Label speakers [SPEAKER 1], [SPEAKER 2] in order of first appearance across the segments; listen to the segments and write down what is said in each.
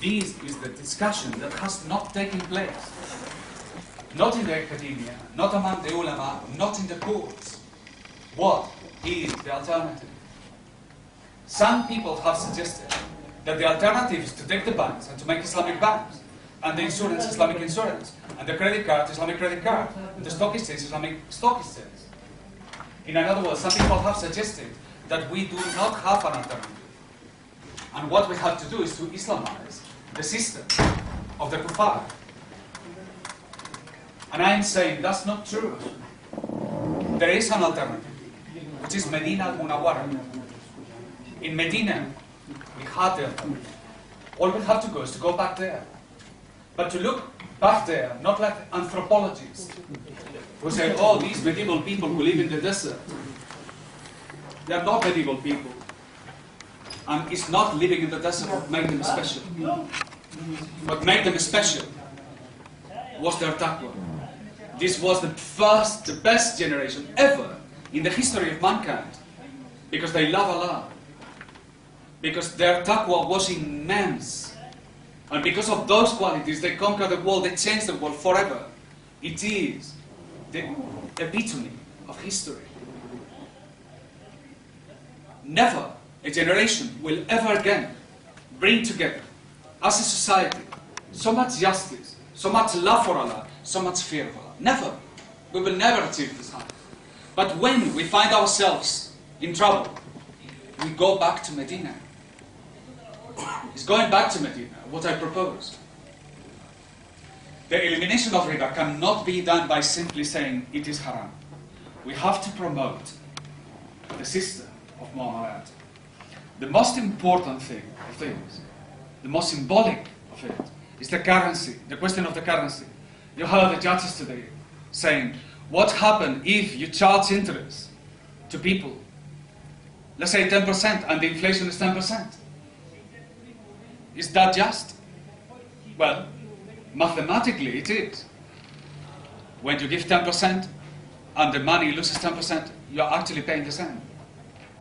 [SPEAKER 1] This is the discussion that has not taken place. Not in the academia, not among the ulama, not in the courts. What is the alternative? Some people have suggested that the alternative is to take the banks and to make Islamic banks, and the insurance Islamic insurance, and the credit card Islamic credit card, and the stock exchange Islamic stock exchange. In other words, some people have suggested that we do not have an alternative. And what we have to do is to Islamize the system of the kuffar. And I am saying that's not true. There is an alternative, which is Medina al-Munawara. In Medina, we had the alternative. All we have to go is to go back there. But to look back there, not like anthropologists who say, oh, these medieval people who live in the desert, they are not medieval people. And it's not living in the desert what made them special. What made them special was their taqwa. This was the best generation ever in the history of mankind, because they love Allah, because their taqwa was immense, and because of those qualities they conquered the world, they changed the world forever. It is the epitome of history. Never a generation will ever again bring together as a society so much justice, so much love for Allah, so much fear of Allah. Never. We will never achieve this height. But when we find ourselves in trouble, we go back to Medina. It's going back to Medina, what I propose. The elimination of riba cannot be done by simply saying it is haram. We have to promote the system of muamalat. The most important thing of things, the most symbolic of it, is the currency, the question of the currency. You heard the judges today saying, what happens if you charge interest to people? Let's say 10% and the inflation is 10%. Is that just? Well, mathematically it is. When you give 10% and the money loses 10%, you are actually paying the same.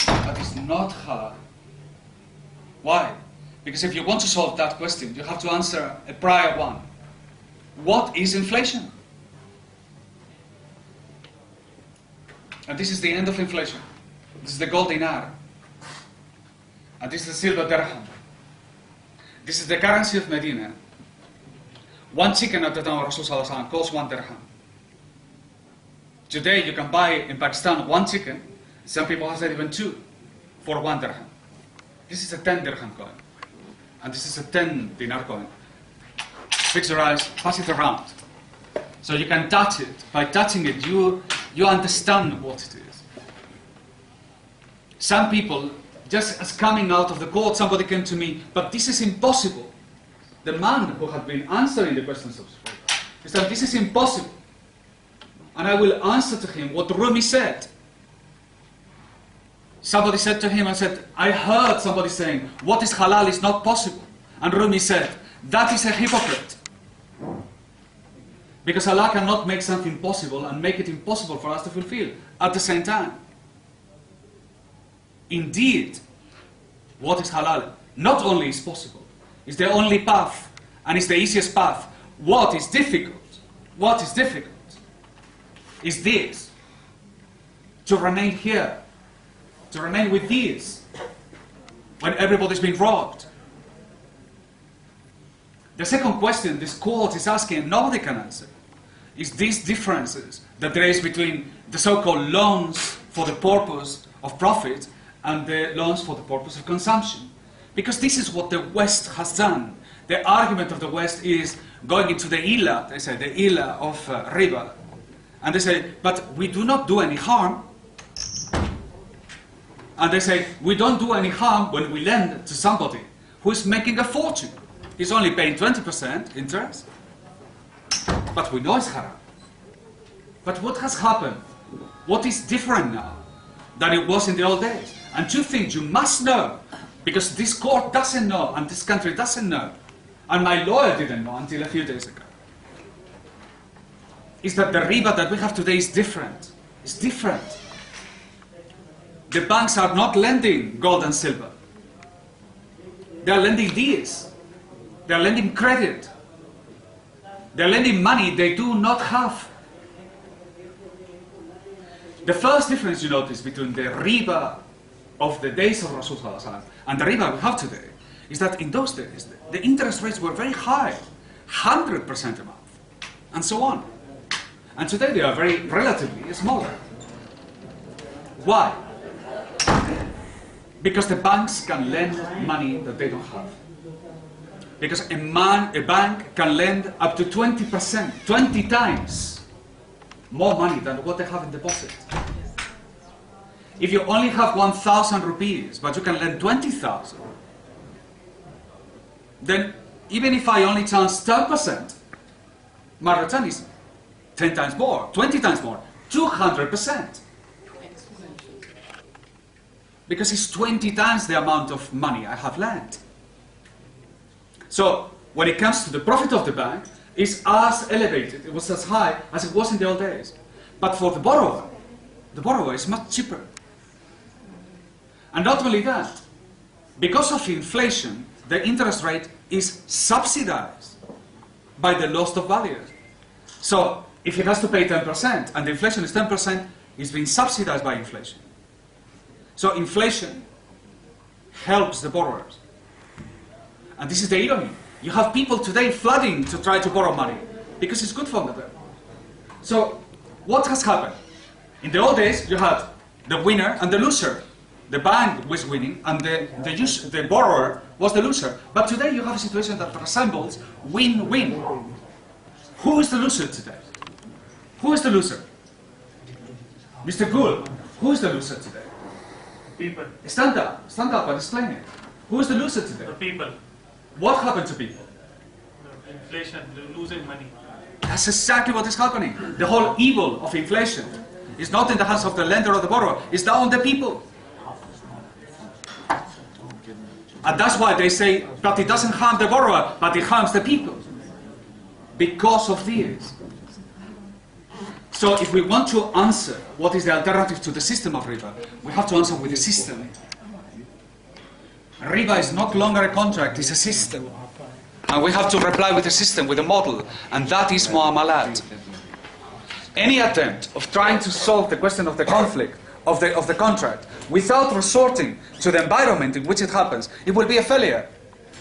[SPEAKER 1] But it's not halal. Why? Because if you want to solve that question, you have to answer a prior one. What is inflation? And this is the end of inflation. This is the gold dinar. And this is the silver dirham. This is the currency of Medina. One chicken at the time of Rasul costs 1 dirham. Today you can buy in Pakistan 1 chicken. Some people have said even 2 for 1 dirham. This is a 10 dirham coin. And this is a 10 dinar coin. Fix your eyes, pass it around. So you can touch it. By touching it, you understand what it is. Some people, just as coming out of the court, somebody came to me, but this is impossible. The man who had been answering the questions of Shariah, he said, this is impossible. And I will answer to him what Rumi said. Somebody said to him, I said, I heard somebody saying, what is halal is not possible. And Rumi said, that is a hypocrite. Because Allah cannot make something possible and make it impossible for us to fulfill at the same time. Indeed, what is halal not only is possible, it's the only path, and it's the easiest path. What is difficult is this, to remain here, to remain with these, when everybody's being robbed. The second question this court is asking, and nobody can answer, is these differences that there is between the so-called loans for the purpose of profit and the loans for the purpose of consumption. Because this is what the West has done. The argument of the West is going into the illa, they say, the illa of riba. And they say, but we do not do any harm. And they say, we don't do any harm when we lend to somebody who is making a fortune. He's only paying 20% interest. But we know it's haram. But what has happened? What is different now than it was in the old days? And 2 things you must know, because this court doesn't know and this country doesn't know, and my lawyer didn't know until a few days ago, is that the riba that we have today is different. It's different. The banks are not lending gold and silver. They are lending these. They're lending credit. They're lending money they do not have. The first difference you notice between the riba of the days of Rasulullah and the riba we have today is that in those days the interest rates were very high, 100% a month, and so on. And today they are very relatively smaller. Why? Because the banks can lend money that they don't have. Because a bank can lend up to 20%, 20 times more money than what they have in deposit. If you only have 1,000 rupees, but you can lend 20,000, then even if I only chance 10%, my return is 10 times more, 20 times more, 200%. Because it's 20 times the amount of money I have lent. So when it comes to the profit of the bank, it's as elevated, it was as high as it was in the old days. But for the borrower is much cheaper. And not only that, because of inflation, the interest rate is subsidized by the loss of value. So if he has to pay 10% and the inflation is 10%, it's being subsidized by inflation. So inflation helps the borrowers. And this is the irony. You have people today flooding to try to borrow money because it's good for them. So what has happened? In the old days, you had the winner and the loser. The bank was winning and the borrower was the loser. But today you have a situation that resembles win-win. Who is the loser today? Who is the loser? Mr. Gould, who is the loser today?
[SPEAKER 2] People.
[SPEAKER 1] Stand up and explain it. Who is the loser today?
[SPEAKER 2] The people.
[SPEAKER 1] What happened to people?
[SPEAKER 2] Inflation, losing money.
[SPEAKER 1] That's exactly what is happening. The whole evil of inflation is not in the hands of the lender or the borrower, it's down on the people. And that's why they say that it doesn't harm the borrower, but it harms the people. Because of this. So if we want to answer what is the alternative to the system of riba, we have to answer with the system. Riba is not longer a contract, it's a system. And we have to reply with a system, with a model, and that is mu'amalat. Any attempt of trying to solve the question of the conflict, of the contract, without resorting to the environment in which it happens, it will be a failure.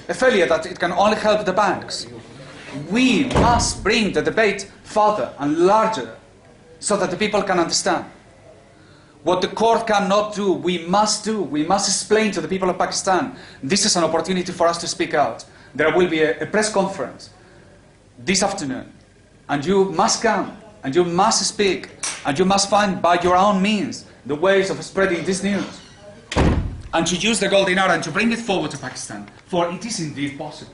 [SPEAKER 1] A failure that it can only help the banks. We must bring the debate further and larger so that the people can understand. What the court cannot do, we must do. We must explain to the people of Pakistan. This is an opportunity for us to speak out. There will be a press conference this afternoon. And you must come, and you must speak, and you must find by your own means the ways of spreading this news. And to use the gold dinar and to bring it forward to Pakistan. For it is indeed possible.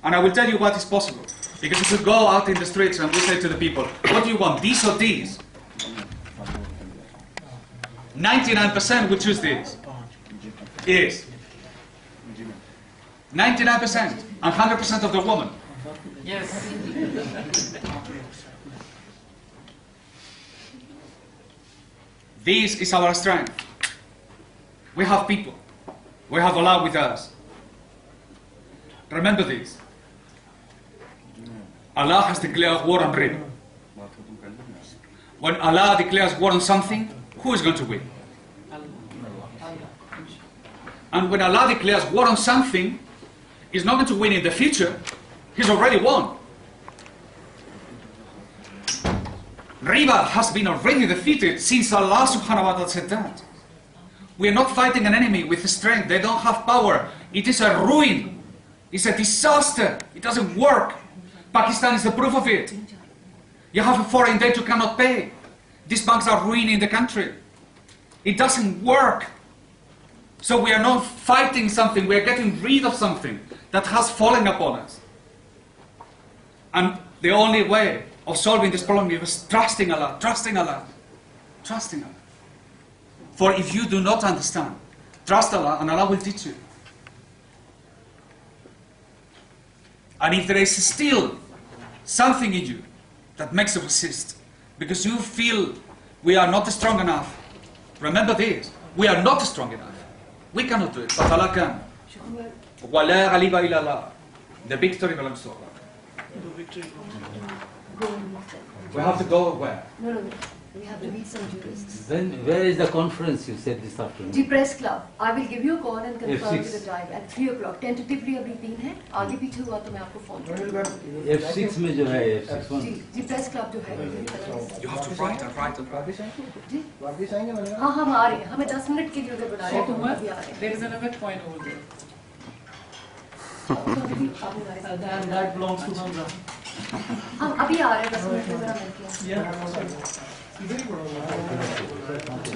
[SPEAKER 1] And I will tell you what is possible. Because if we go out in the streets and we say to the people, what do you want, this or this? 99% will choose this. Yes. 99% and 100% of the woman.
[SPEAKER 3] Yes.
[SPEAKER 1] This is our strength. We have people. We have Allah with us. Remember this. Allah has declared war on riba. When Allah declares war on something, who is going to win? And when Allah declares war on something, He's not going to win in the future. He's already won. Riba has been already defeated since Allah subhanahu wa ta'ala said that. We are not fighting an enemy with strength. They don't have power. It is a ruin. It's a disaster. It doesn't work. Pakistan is the proof of it. You have a foreign debt you cannot pay. These banks are ruining the country. It doesn't work. So we are not fighting something. We are getting rid of something that has fallen upon us. And the only way of solving this problem is trusting Allah, trusting Allah, trusting Allah. For if you do not understand, trust Allah and Allah will teach you. And if there is still something in you that makes you resist, because you feel we are not strong enough, remember this, we are not strong enough. We cannot do it, but Allah can. ولا غالب إلا الله. The victory belongs to Allah. We have to go where?
[SPEAKER 3] No. We have to meet some jurists.
[SPEAKER 4] Where is the conference you said this afternoon?
[SPEAKER 3] The press club. I will give you a call and confirm
[SPEAKER 4] F6.
[SPEAKER 3] to the time at 3 o'clock. Tentatively अभी 3 है. आगे पीछे हुआ तो मैं आपको phone करूँगा.
[SPEAKER 4] F6 में जो है F6 1.
[SPEAKER 3] जी press club जो है.
[SPEAKER 1] You have to write.
[SPEAKER 3] जी. हाँ हम आ रहे हैं. हमें 10 मिनट के लिए उधर बुला रहे हैं. अभी आ रहे हैं.
[SPEAKER 5] There is another point over there.
[SPEAKER 3] And
[SPEAKER 5] that belongs to Hamza.
[SPEAKER 3] हम अभी आ रहे हैं 10 मिनट में जरा मिलके.
[SPEAKER 5] Yeah.